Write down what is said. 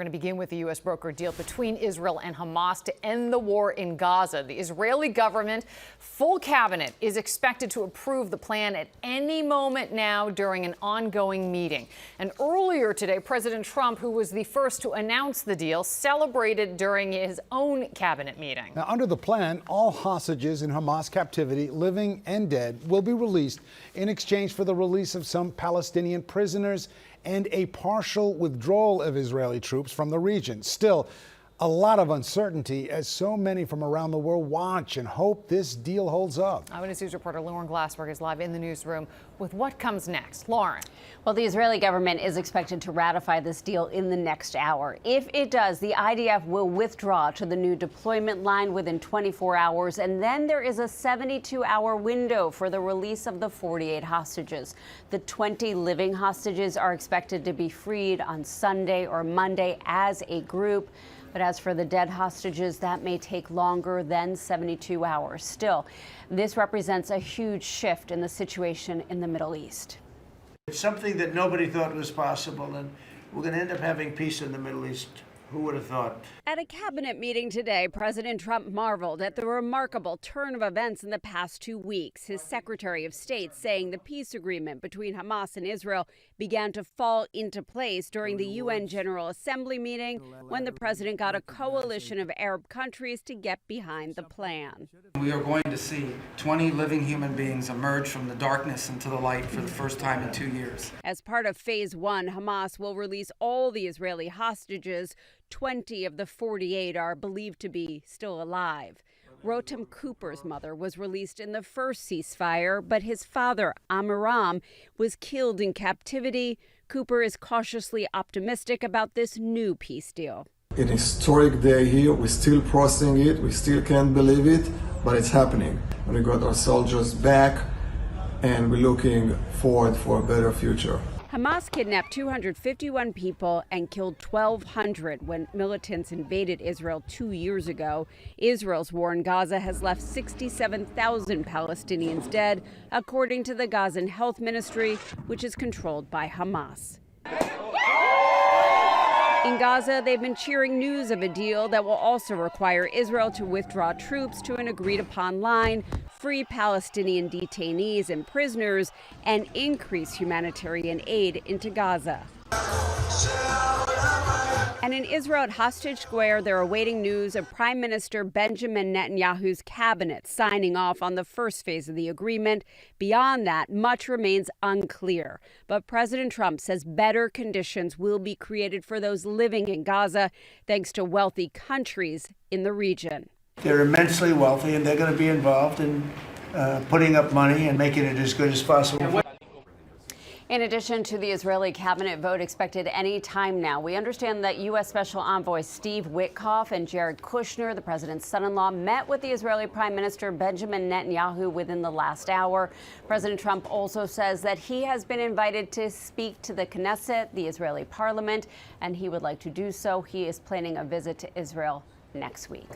We're going to begin with the U.S. brokered deal between Israel and Hamas to end the war in Gaza. The Israeli government, full cabinet, is expected to approve the plan at any moment now during an ongoing meeting. And earlier today, President Trump, who was the first to announce the deal, celebrated during his own cabinet meeting. Now, under the plan, all hostages in Hamas captivity, living and dead, will be released in exchange for the release of some Palestinian prisoners and a partial withdrawal of Israeli troops from the region. Still, a lot of uncertainty as so many from around the world watch and hope this deal holds up. Eyewitness News reporter Lauren Glassberg is live in the newsroom with what comes next. Lauren. Well, the Israeli government is expected to ratify this deal in the next hour. If it does, the IDF will withdraw to the new deployment line within 24 hours, and then there is a 72-hour window for the release of the 48 hostages. The 20 living hostages are expected to be freed on Sunday or Monday as a group. But as for the dead hostages, that may take longer than 72 hours. Still, this represents a huge shift in the situation in the Middle East. It's something that nobody thought was possible, and we're going to end up having peace in the Middle East. Who would have thought? At a cabinet meeting today, President Trump marveled at the remarkable turn of events in the past 2 weeks. His Secretary of State saying the peace agreement between Hamas and Israel began to fall into place during the UN General Assembly meeting when the president got a coalition of Arab countries to get behind the plan. We are going to see 20 living human beings emerge from the darkness into the light for the first time in 2 years. As part of Phase 1, Hamas will release all the Israeli hostages. 20 of the 48 are believed to be still alive. Rotem Cooper's mother was released in the first ceasefire, but his father, Amiram, was killed in captivity. Cooper is cautiously optimistic about this new peace deal. An historic day here. We're still processing it. We still can't believe it, but it's happening. We got our soldiers back, and we're looking forward for a better future. Hamas kidnapped 251 people and killed 1,200 when militants invaded Israel 2 years ago. Israel's war in Gaza has left 67,000 Palestinians dead, according to the Gazan Health Ministry, which is controlled by Hamas. In Gaza, they've been cheering news of a deal that will also require Israel to withdraw troops to an agreed-upon line, free Palestinian detainees and prisoners, and increase humanitarian aid into Gaza. And in Israel at Hostage Square, they're awaiting news of Prime Minister Benjamin Netanyahu's cabinet signing off on the first phase of the agreement. Beyond that, much remains unclear. But President Trump says better conditions will be created for those living in Gaza, thanks to wealthy countries in the region. They're immensely wealthy, and they're going to be involved in putting up money and making it as good as possible. In addition to the Israeli cabinet vote expected any time now, we understand that U.S. Special Envoy Steve Witkoff and Jared Kushner, the president's son-in-law, met with the Israeli Prime Minister Benjamin Netanyahu within the last hour. President Trump also says that he has been invited to speak to the Knesset, the Israeli parliament, and he would like to do so. He is planning a visit to Israel next week.